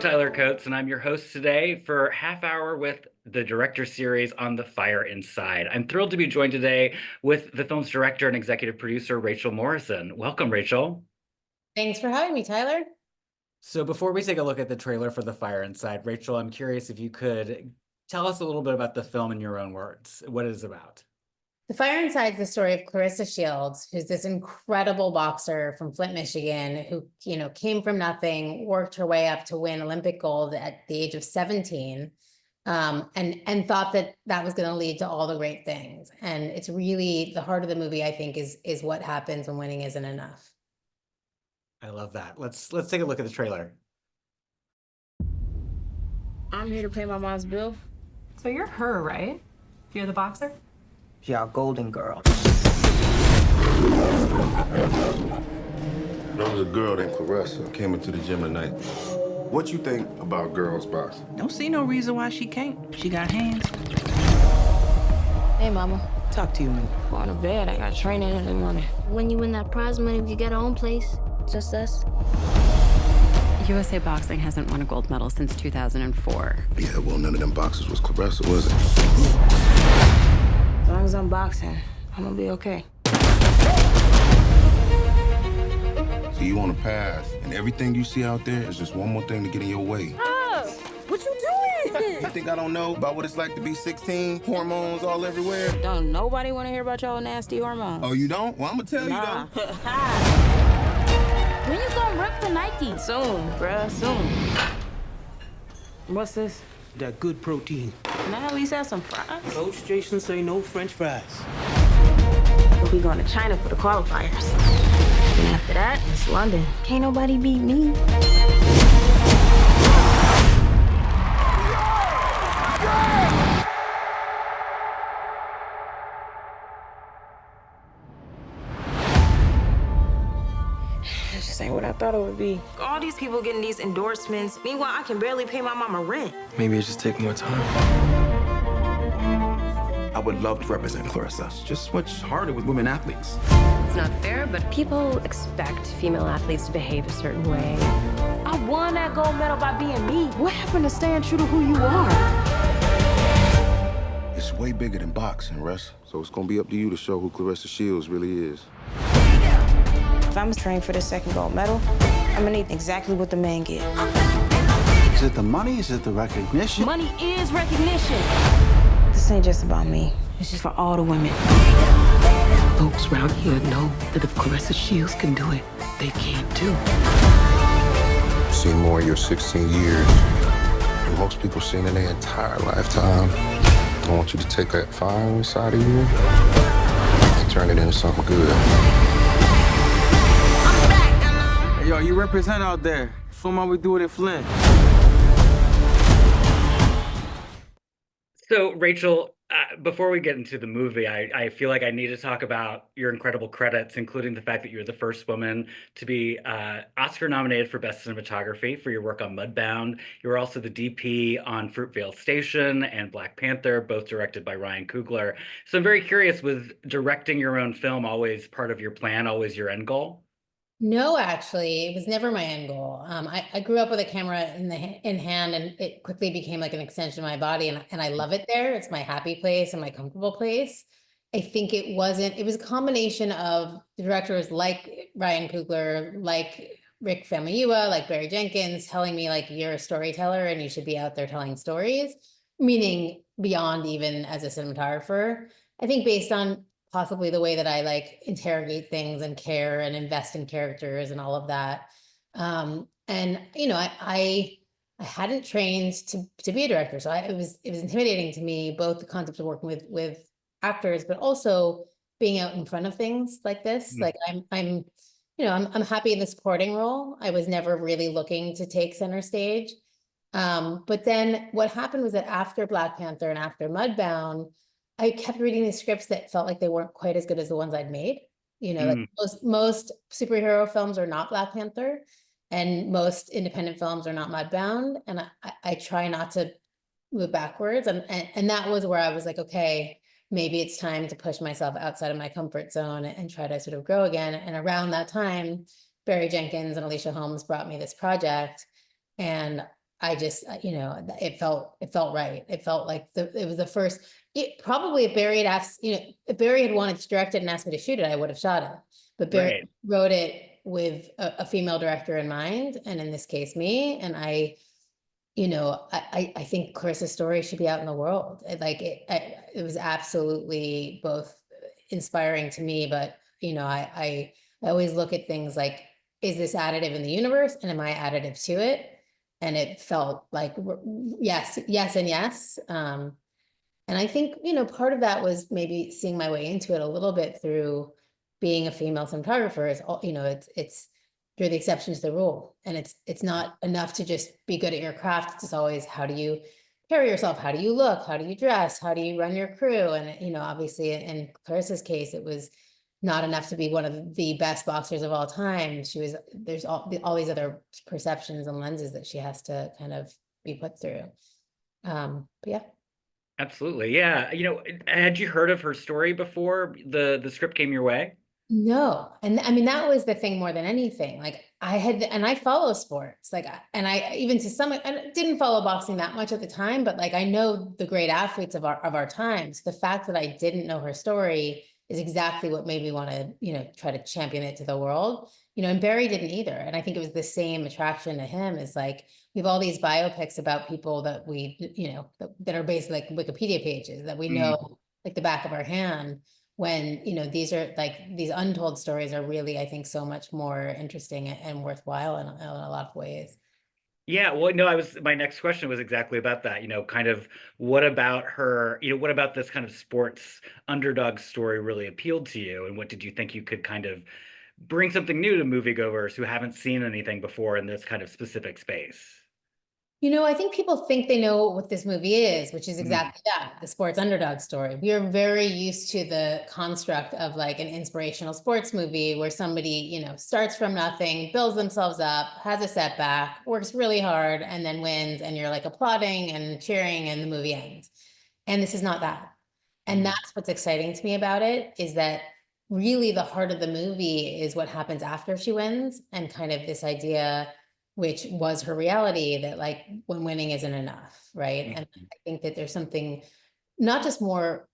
Tyler Coates, and I'm your host today for Half Hour with the Director Series on The Fire Inside. I'm thrilled to be joined today with the film's director and executive producer, Rachel Morrison. Welcome, Rachel. Thanks for having me, Tyler. So before we take a look at the trailer for The Fire Inside, Rachel, I'm curious if you could tell us a little bit about the film in your own words, what it is about. The Fire Inside is the story of Clarissa Shields, who's this incredible boxer from Flint, Michigan, who, came from nothing, worked her way up to win Olympic gold at the age of 17, and thought that that was going to lead to all the great things. And it's really the heart of the movie, I think, is what happens when winning isn't enough. I love that. Let's take a look at the trailer. I'm here to pay my mom's bill. So you're her, right? You're the boxer? Yeah, golden girl. There was a girl named Clarissa came into the gym tonight. What you think about girls boxing? Don't see no reason why she can't. She got hands. Hey, Mama. Talk to you, man. Going to bed. I got training in the morning. When you win that prize money, we get our own place. Just us. USA Boxing hasn't won a gold medal since 2004. Yeah, well, none of them boxers was Clarissa, was it? As long as I'm boxing, I'm gonna be okay. So you on a path, and everything you see out there is just one more thing to get in your way. What you doing? You think I don't know about what it's like to be 16? Hormones all everywhere? Don't nobody want to hear about your nasty hormones. Oh, you don't? Well, I'm gonna tell Nah. you, though. When you gonna rip the Nike? Soon, bruh, soon. What's this? That good protein. Can I at least have some fries? Coach Jason say no French fries. We going to China for the qualifiers. And after that, it's London. Can't nobody beat me. This just ain't what I thought it would be. All these people getting these endorsements. Meanwhile, I can barely pay my mama rent. Maybe it just take more time. I would love to represent Clarissa. It's just much harder with women athletes. It's not fair, but people expect female athletes to behave a certain way. I won that gold medal by being me. What happened to staying true to who you are? It's way bigger than boxing, Russ. So it's gonna be up to you to show who Clarissa Shields really is. If I'm trained for the second gold medal, I'm gonna need exactly what the men get. Is it the money? Is it the recognition? Money is recognition. This ain't just about me. It's just for all the women. Folks around here know that if Clarissa Shields can do it, they can too. You've seen more in your 16 years than most people seen in their entire lifetime. I want you to take that fire inside of you and turn it into something good. Hey, yo, you represent out there. Show 'em how we do it in Flint. So, Rachel, before we get into the movie, I feel like I need to talk about your incredible credits, including the fact that you're the first woman to be Oscar nominated for Best Cinematography for your work on Mudbound. You were also the DP on Fruitvale Station and Black Panther, both directed by Ryan Coogler. So I'm very curious, was directing your own film always part of your plan, always your end goal? No, actually, it was never my end goal. I grew up with a camera in hand, and it quickly became like an extension of my body, and I love it there. It's my happy place and my comfortable place. I think it was a combination of directors like Ryan Coogler, like Rick Famuyiwa, like Barry Jenkins, telling me like, you're a storyteller and you should be out there telling stories, meaning beyond even as a cinematographer. I think based on possibly the way that I like interrogate things and care and invest in characters and all of that. And I hadn't trained to be a director, so it was intimidating to me, both the concept of working with actors, but also being out in front of things like this. Like I'm happy in the supporting role. I was never really looking to take center stage. But then what happened was that after Black Panther and after Mudbound, I kept reading these scripts that felt like they weren't quite as good as the ones I'd made. Like most superhero films are not Black Panther, and most independent films are not Mudbound. And I try not to move backwards. And that was where I was like, okay, maybe it's time to push myself outside of my comfort zone and try to sort of grow again. And around that time, Barry Jenkins and Alicia Holmes brought me this project. And I just, it felt right. It felt like it was the first, probably if Barry had asked, if Barry had wanted to direct it and asked me to shoot it, I would have shot it. But Barry Right. wrote it with a female director in mind, and in this case, me. And I think Clarissa's story should be out in the world. It was absolutely both inspiring to me, but I always look at things like, is this additive in the universe, and am I additive to it? And it felt like yes, yes, and yes. And I think, part of that was maybe seeing my way into it a little bit through being a female cinematographer. It's you're the exception to the rule. And it's not enough to just be good at your craft. It's always, how do you carry yourself? How do you look? How do you dress? How do you run your crew? And, obviously in Clarissa's case, it was not enough to be one of the best boxers of all time. There's all these other perceptions and lenses that she has to kind of be put through. But yeah. Absolutely. Yeah. Had you heard of her story before the script came your way? No. And I mean, that was the thing more than anything. Like I follow sports, and I even to some, I didn't follow boxing that much at the time, but I know the great athletes of our time. So the fact that I didn't know her story is exactly what made me want to, try to champion it to the world, and Barry didn't either. And I think it was the same attraction to him, is we have all these biopics about people that that are basically like Wikipedia pages that we know like the back of our hand, when these are these untold stories are really, I think, so much more interesting and worthwhile in a lot of ways. Yeah, well, no, my next question was exactly about that. Kind of what about her, what about this kind of sports underdog story really appealed to you? And what did you think you could kind of bring something new to moviegoers who haven't seen anything before in this kind of specific space? I think people think they know what this movie is, which is Mhm. exactly that, the sports underdog story. We are very used to the construct of an inspirational sports movie where somebody, starts from nothing, builds themselves up, has a setback, works really hard, and then wins, and you're applauding and cheering, and the movie ends. And this is not that. And that's what's exciting to me about it, is that really the heart of the movie is what happens after she wins, and kind of this idea, which was her reality, that when winning isn't enough, right? And I think that there's something not just more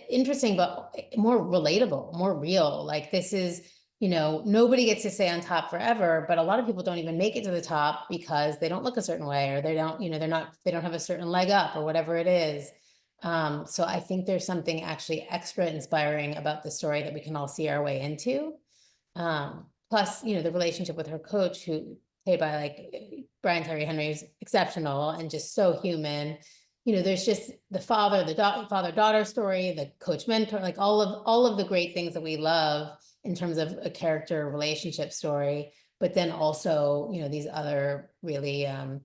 interesting, but more relatable, more real. This is, nobody gets to stay on top forever, but a lot of people don't even make it to the top because they don't look a certain way, or they don't, they don't have a certain leg up, or whatever it is. So I think there's something actually extra inspiring about the story that we can all see our way into. Plus, the relationship with her coach, who played by Brian Terry Henry, is exceptional and just so human. There's just the father-daughter story, the coach mentor, all of the great things that we love in terms of a character relationship story, but then also, these other really, I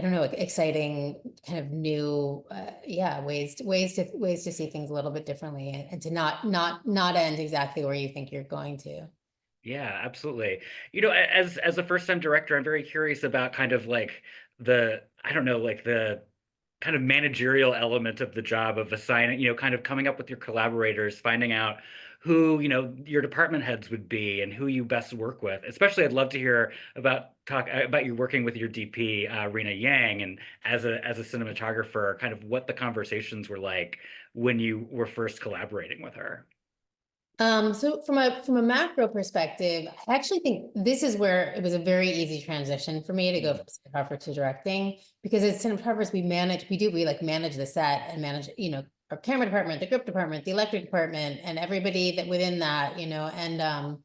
don't know, exciting kind of new, ways to see things a little bit differently, and to not end exactly where you think you're going to. Yeah, absolutely. As a first-time director, I'm very curious about kind of I don't know, the kind of managerial element of the job of assigning, kind of coming up with your collaborators, finding out who, your department heads would be and who you best work with. Especially, I'd love to hear talk about you working with your DP, Rena Yang, and as a cinematographer, kind of what the conversations were like when you were first collaborating with her. So from a macro perspective, I actually think this is where it was a very easy transition for me to go from cinematographer to directing, because as cinematographers, we manage the set and manage, our camera department, the grip department, the electric department, and everybody that within that, and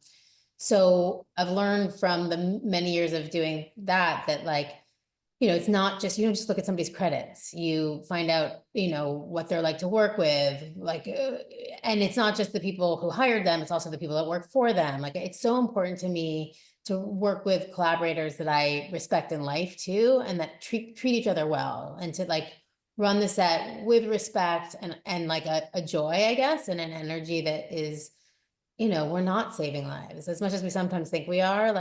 so I've learned from the many years of doing that it's not just, you don't just look at somebody's credits. You find out, what they're like to work with, and it's not just the people who hired them, it's also the people that work for them. It's so important to me to work with collaborators that I respect in life too, and that treat each other well, and to run the set with respect and a joy, I guess, and an energy that is, we're not saving lives as much as we sometimes think we are.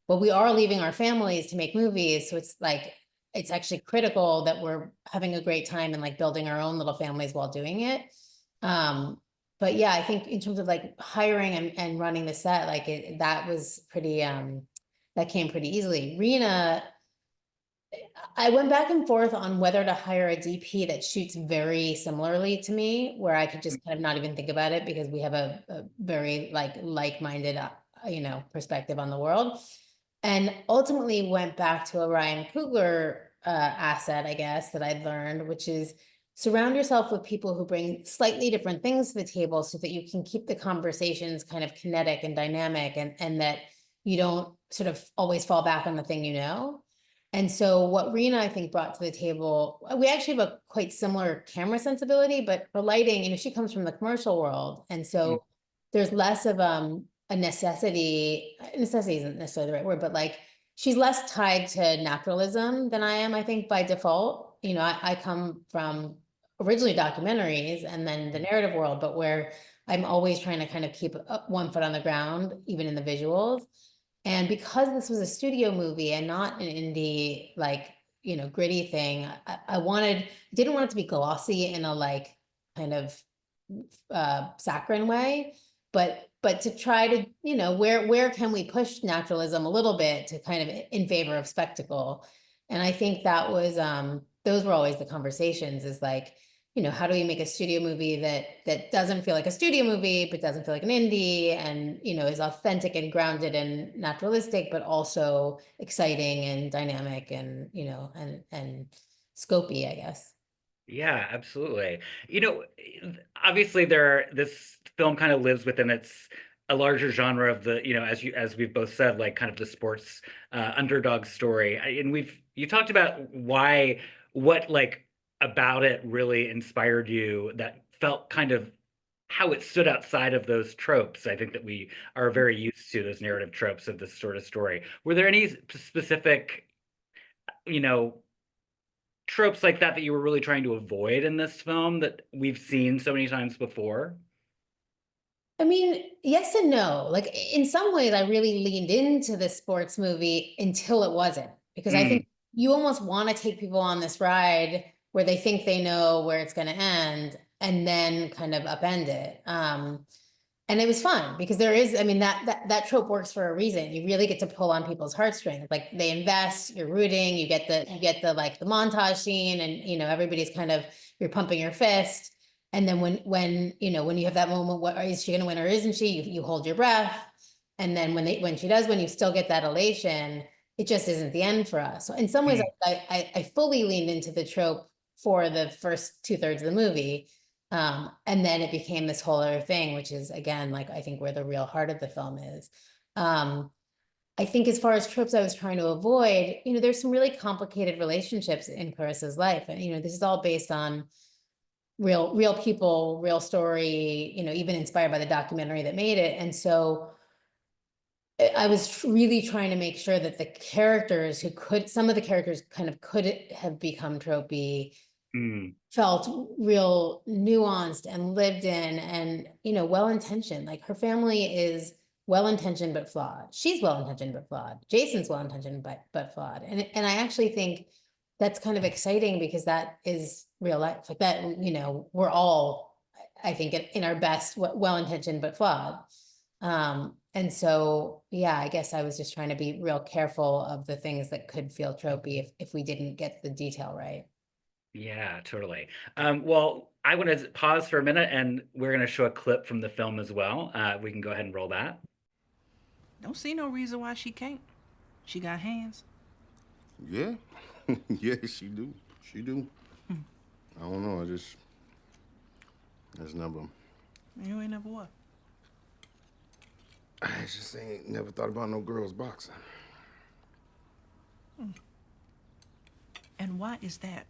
But we are leaving our families to make movies. So it's actually critical that we're having a great time and building our own little families while doing it. But yeah, I think in terms of hiring and running the set, that was pretty, that came pretty easily. Rena, I went back and forth on whether to hire a DP that shoots very similarly to me, where I could just kind of not even think about it because we have a very like-minded, perspective on the world. And ultimately went back to a Ryan Coogler asset, I guess, that I'd learned, which is surround yourself with people who bring slightly different things to the table so that you can keep the conversations kind of kinetic and dynamic, and that you don't sort of always fall back on the thing you know. And so what Rena, I think, brought to the table, we actually have a quite similar camera sensibility, but for lighting, she comes from the commercial world. And so there's less of a necessity isn't necessarily the right word, but like she's less tied to naturalism than I am, I think, by default. I come from originally documentaries and then the narrative world, but where I'm always trying to kind of keep one foot on the ground, even in the visuals. And because this was a studio movie and not an indie, gritty thing, I didn't want it to be glossy in a kind of saccharine way, but to try to, where can we push naturalism a little bit to kind of in favor of spectacle? And I think that was, those were always the conversations, is how do we make a studio movie that doesn't feel like a studio movie, but doesn't feel like an indie, and, is authentic and grounded and naturalistic, but also exciting and dynamic and, and scopy, I guess. Yeah, absolutely. Obviously this film kind of lives within a larger genre of the, as we've both said, like kind of the sports underdog story. And you talked about what about it really inspired you, that felt kind of how it stood outside of those tropes. I think that we are very used to those narrative tropes of this sort of story. Were there any specific, tropes like that you were really trying to avoid in this film that we've seen so many times before? I mean, yes and no. Like in some ways, I really leaned into the sports movie until it wasn't, because I think you almost want to take people on this ride where they think they know where it's going to end and then kind of upend it. And it was fun because there is, I mean, that trope works for a reason. You really get to pull on people's heartstrings. Like they invest, you're rooting, you get the like the montage scene, and everybody's kind of, you're pumping your fist. And then when you have that moment, what is she going to win or isn't she? You hold your breath. And then when she does win, you still get that elation. It just isn't the end for us. So in some ways, I fully leaned into the trope for the first 2/3 of the movie. And then it became this whole other thing, which is, again, I think where the real heart of the film is. I think as far as tropes I was trying to avoid, there's some really complicated relationships in Clarissa's life. And, this is all based on real people, real story, even inspired by the documentary that made it. And so I was really trying to make sure that the characters some of the characters kind of could have become tropey, felt real nuanced and lived in and, well-intentioned. Like her family is well-intentioned, but flawed. She's well-intentioned, but flawed. Jason's well-intentioned, but flawed. And I actually think that's kind of exciting because that is real life. Like that, we're all, I think, in our best, well-intentioned, but flawed. And so, yeah, I guess I was just trying to be real careful of the things that could feel tropey if we didn't get the detail right. Yeah, totally. Well, I want to pause for a minute, and we're going to show a clip from the film as well. We can go ahead and roll that. Don't see no reason why she can't. She got hands. Yeah. Yeah, she do. She do. I don't know. There's never. You ain't never what? I just ain't never thought about no girls boxing. And why is that?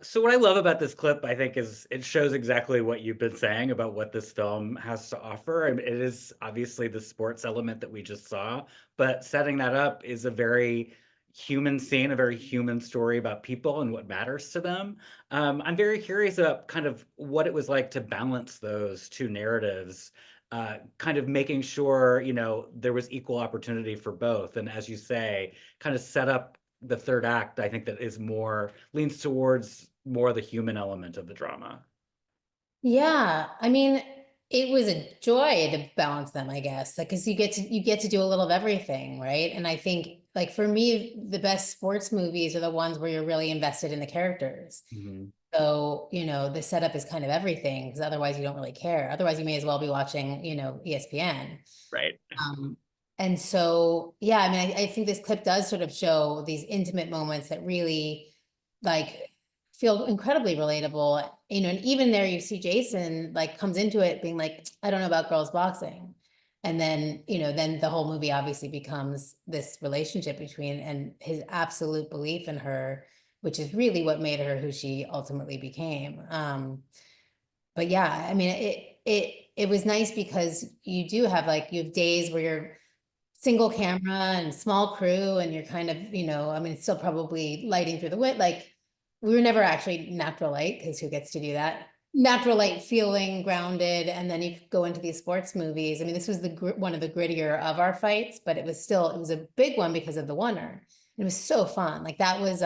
So what I love about this clip, I think, is it shows exactly what you've been saying about what this film has to offer. I mean, it is obviously the sports element that we just saw, but setting that up is a very human scene, a very human story about people and what matters to them. I'm very curious about kind of what it was like to balance those two narratives, kind of making sure, there was equal opportunity for both. And as you say, kind of set up the third act, I think that is more leans towards more the human element of the drama. Yeah, I mean, it was a joy to balance them, I guess, like because you get to do a little of everything, right? And I think like for me, the best sports movies are the ones where you're really invested in the characters. Mhm. So, the setup is kind of everything because otherwise you don't really care. Otherwise, you may as well be watching, ESPN. Right. And so, yeah, I mean, I think this clip does sort of show these intimate moments that really like feel incredibly relatable. And even there you see Jason like comes into it being like, I don't know about girls boxing. And then, then the whole movie obviously becomes this relationship between and his absolute belief in her, which is really what made her who she ultimately became. But yeah, I mean, it was nice because you do have like you have days where you're single camera and small crew and you're kind of, I mean, it's still probably lighting through the wind. Like we were never actually natural light because who gets to do that? Natural light feeling grounded. And then you could go into these sports movies. I mean, this was one of the grittier of our fights, but it was a big one because of the oneer. It was so fun. Like that was,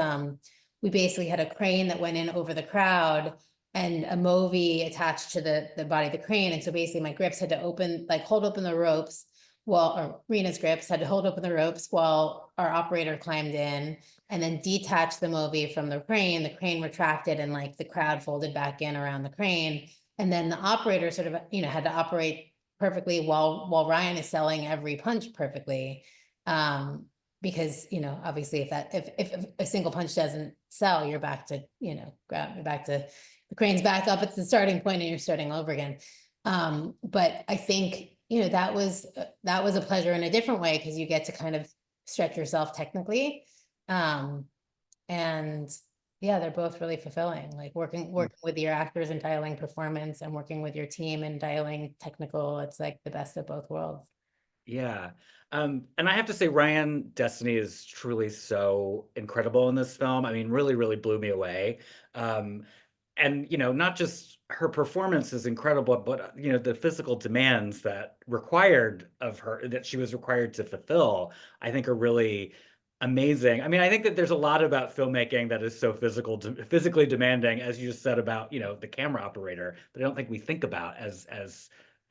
we basically had a crane that went in over the crowd and a movie attached to the body of the crane. And so basically my grips had to hold open the ropes or Rena's grips had to hold open the ropes while our operator climbed in and then detach the movie from the crane retracted and like the crowd folded back in around the crane. And then the operator sort of, had to operate perfectly while Ryan is selling every punch perfectly. Because, obviously if a single punch doesn't sell, you're back to, the crane's back up at the starting point and you're starting over again. But I think, that was a pleasure in a different way because you get to kind of stretch yourself technically. And yeah, they're both really fulfilling, like working with your actors and dialing performance and working with your team and dialing technical. It's like the best of both worlds. Yeah. And I have to say, Ryan Destiny is truly so incredible in this film. I mean, really, really blew me away. And not just her performance is incredible, but the physical demands that she was required to fulfill, I think are really amazing. I mean, I think that there's a lot about filmmaking that is so physically demanding, as you just said about the camera operator, that I don't think we think about as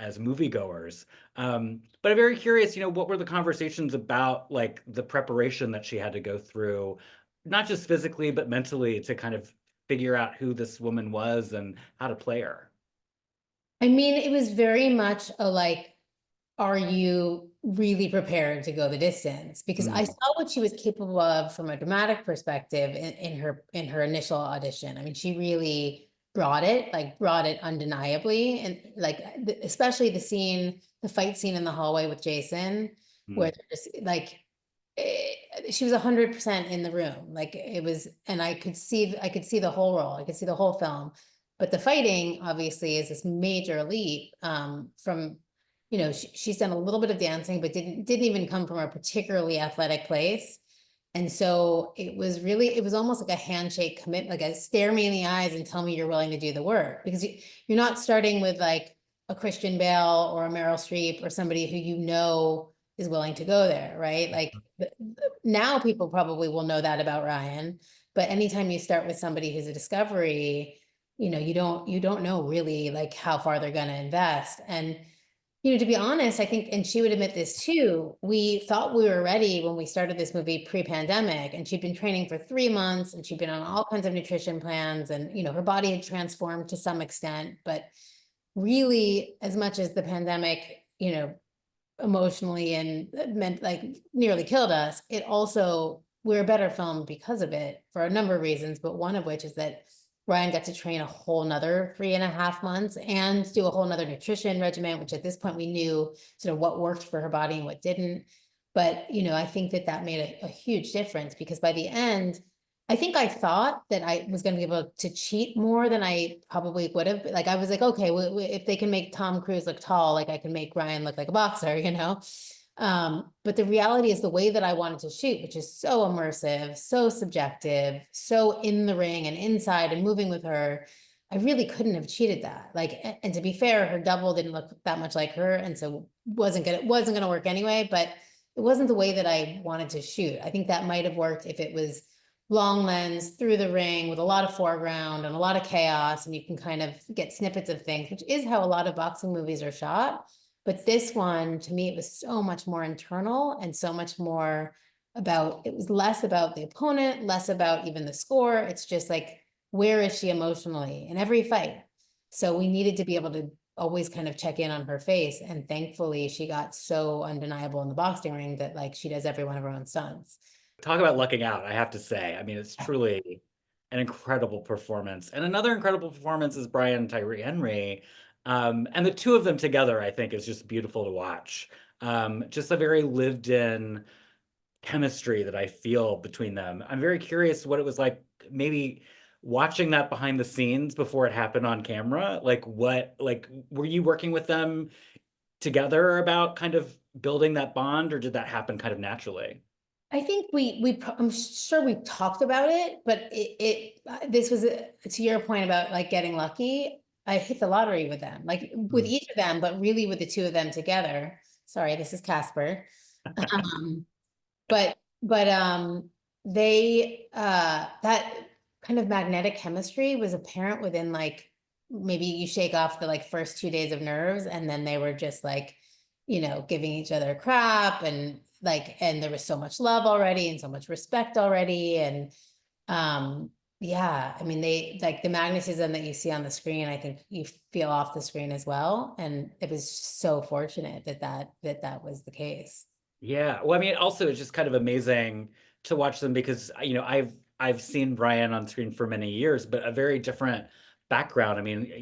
moviegoers. But I'm very curious, what were the conversations about, like the preparation that she had to go through, not just physically, but mentally, to kind of figure out who this woman was and how to play her? I mean, it was very much a like, are you really prepared to go the distance? Because I saw what she was capable of from a dramatic perspective in her initial audition. I mean, she really brought it undeniably. And like, especially the fight scene in the hallway with Jason, where they're just like, she was 100% in the room. Like it was, and I could see the whole role. I could see the whole film. But the fighting obviously is this major leap from, she's done a little bit of dancing, but didn't even come from a particularly athletic place. And so it was almost like a handshake commitment, like a stare me in the eyes and tell me you're willing to do the work, because you're not starting with like a Christian Bale or a Meryl Streep or somebody who is willing to go there, right? Like now people probably will know that about Ryan, but anytime you start with somebody who's a discovery, you don't know really like how far they're going to invest. And to be honest, I think, and she would admit this too, we thought we were ready when we started this movie pre-pandemic, and she'd been training for 3 months and she'd been on all kinds of nutrition plans, and her body had transformed to some extent. But really, as much as the pandemic, emotionally and meant like nearly killed us, it also, we're a better film because of it for a number of reasons, but one of which is that Ryan got to train a whole nother 3.5 months and do a whole nother nutrition regimen, which at this point we knew sort of what worked for her body and what didn't. But, I think that made a huge difference, because by the end, I think I thought that I was going to be able to cheat more than I probably would have. Like, I was like, okay, well, if they can make Tom Cruise look tall, like I can make Ryan look like a boxer, you know? But the reality is the way that I wanted to shoot, which is so immersive, so subjective, so in the ring and inside and moving with her, I really couldn't have cheated that. Like, and to be fair, her double didn't look that much like her, and so it wasn't gonna work anyway, but it wasn't the way that I wanted to shoot. I think that might have worked if it was long lens through the ring with a lot of foreground and a lot of chaos, and you can kind of get snippets of things, which is how a lot of boxing movies are shot. But this one, to me, it was so much more internal and so much more about, it was less about the opponent, less about even the score. It's just like, where is she emotionally in every fight? So we needed to be able to always kind of check in on her face. And thankfully, she got so undeniable in the boxing ring that like she does every one of her own stunts. Talk about lucking out, I have to say. I mean, it's truly an incredible performance. And another incredible performance is Brian Tyree Henry. And the two of them together, I think, is just beautiful to watch. Just a very lived in chemistry that I feel between them. I'm very curious what it was like, maybe watching that behind the scenes before it happened on camera. Like, were you working with them together about kind of building that bond, or did that happen kind of naturally? I think I'm sure we talked about it, but this was, to your point about like getting lucky. I hit the lottery with them, like with each of them, but really with the two of them together. Sorry, this is Casper. Um, but they, that kind of magnetic chemistry was apparent within like, maybe you shake off the like first 2 days of nerves, and then they were just like, giving each other crap, and like, and there was so much love already and so much respect already. And yeah, I mean, they like the magnetism that you see on the screen, I think you feel off the screen as well. And it was so fortunate that was the case. Yeah. Well, I mean, also it's just kind of amazing to watch them because I've seen Brian on screen for many years, but a very different background. I mean,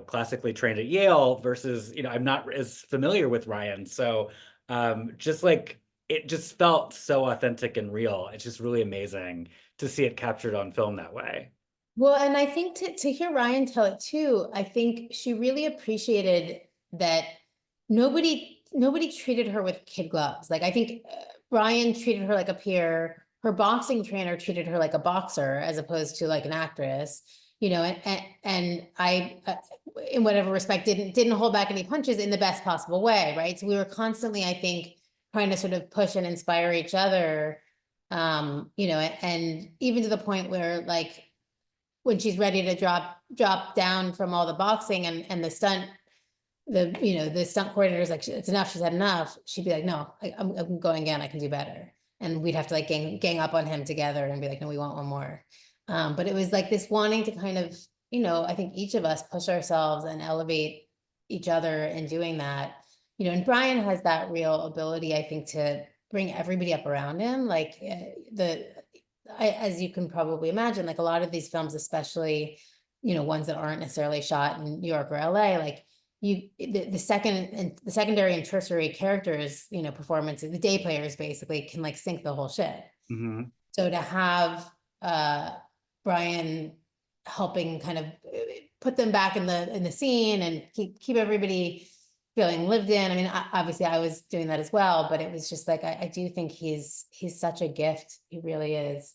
classically trained at Yale versus, I'm not as familiar with Ryan. So just like it just felt so authentic and real. It's just really amazing to see it captured on film that way. Well, and I think to hear Ryan tell it too, I think she really appreciated that nobody treated her with kid gloves. Like, I think Ryan treated her like a peer. Her boxing trainer treated her like a boxer as opposed to like an actress, and I, in whatever respect, didn't hold back any punches in the best possible way, right? So we were constantly, I think, trying to sort of push and inspire each other, and even to the point where like, when she's ready to drop down from all the boxing and the stunt, the stunt coordinator's like, it's enough, she's had enough. She'd be like, no, I'm going again, I can do better. And we'd have to like gang up on him together and be like, no, we want one more. But it was like this wanting to kind of, I think each of us push ourselves and elevate each other in doing that. And Brian has that real ability, I think, to bring everybody up around him. Like as you can probably imagine, like a lot of these films, especially, ones that aren't necessarily shot in New York or LA, like the secondary and tertiary characters, performances, the day players basically can like sink the whole shit. Mm-hmm. So to have Brian helping kind of put them back in the scene and keep everybody feeling lived in. I mean, obviously I was doing that as well, but it was just like, I do think he's such a gift. He really is.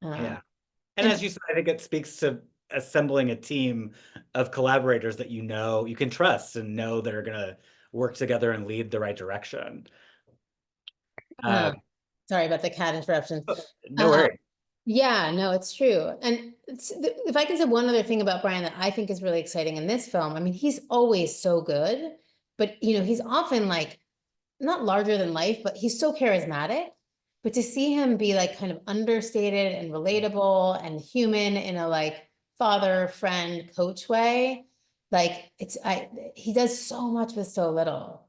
Yeah. And as you said, I think it speaks to assembling a team of collaborators that you can trust and know that are going to work together and lead the right direction. Sorry about the cat interruptions. No worries. Yeah, no, it's true. And if I can say one other thing about Brian that I think is really exciting in this film, I mean, he's always so good, but he's often like not larger than life, but he's so charismatic. But to see him be like kind of understated and relatable and human in a like father, friend, coach way, like he does so much with so little.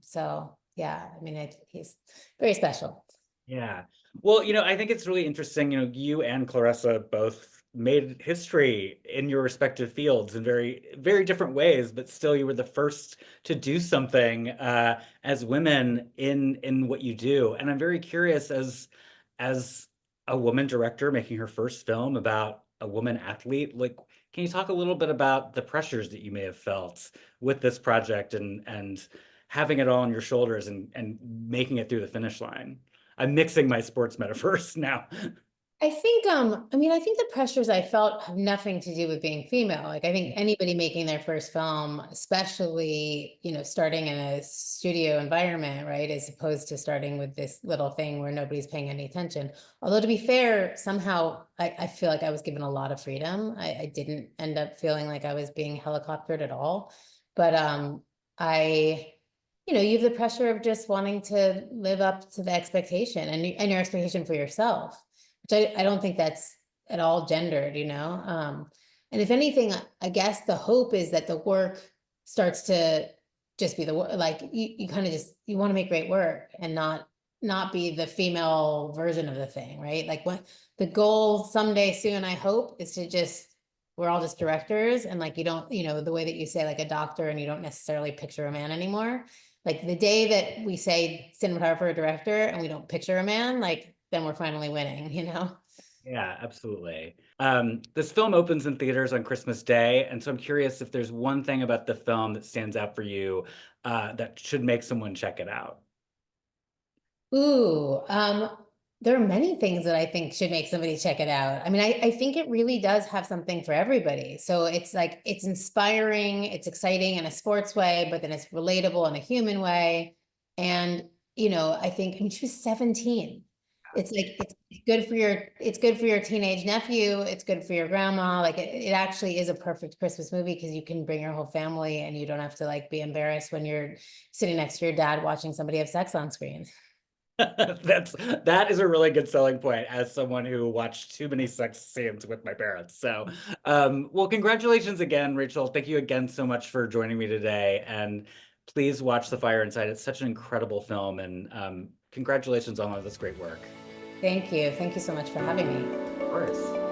So yeah, I mean, he's very special. Yeah. Well, I think it's really interesting, you and Clarissa both made history in your respective fields in very, very different ways, but still you were the first to do something as women in what you do. And I'm very curious as a woman director making her first film about a woman athlete. Like, can you talk a little bit about the pressures that you may have felt with this project and having it all on your shoulders and making it through the finish line? I'm mixing my sports metaphors now. I think, I mean, I think the pressures I felt have nothing to do with being female. Like, I think anybody making their first film, especially, you know, starting in a studio environment, right, as opposed to starting with this little thing where nobody's paying any attention. Although, to be fair, somehow I feel like I was given a lot of freedom. I didn't end up feeling like I was being helicoptered at all. But you know, you have the pressure of just wanting to live up to the expectation and your expectation for yourself, which I don't think that's at all gendered, you know? And if anything, I guess the hope is that the work starts to just be the work, like you kind of just, you want to make great work and not be the female version of the thing, right? Like what the goal someday soon, I hope, is to just, we're all just directors, and like you don't, you know, the way that you say like a doctor and you don't necessarily picture a man anymore. Like the day that we say cinematographer or director and we don't picture a man, like then we're finally winning, you know? Yeah, absolutely. This film opens in theaters on Christmas Day, and so I'm curious if there's one thing about the film that stands out for you that should make someone check it out. Ooh, there are many things that I think should make somebody check it out. I mean, I think it really does have something for everybody. So it's like, it's inspiring, it's exciting in a sports way, but then it's relatable in a human way. And, you know, I think, I mean, she was 17. It's like, it's good for your teenage nephew. It's good for your grandma. Like it actually is a perfect Christmas movie because you can bring your whole family and you don't have to like be embarrassed when you're sitting next to your dad watching somebody have sex on screen. That is a really good selling point as someone who watched too many sex scenes with my parents. So, well, congratulations again, Rachel. Thank you again so much for joining me today. And please watch The Fire Inside. It's such an incredible film, and congratulations on all this great work. Thank you. Thank you so much for having me. Of course.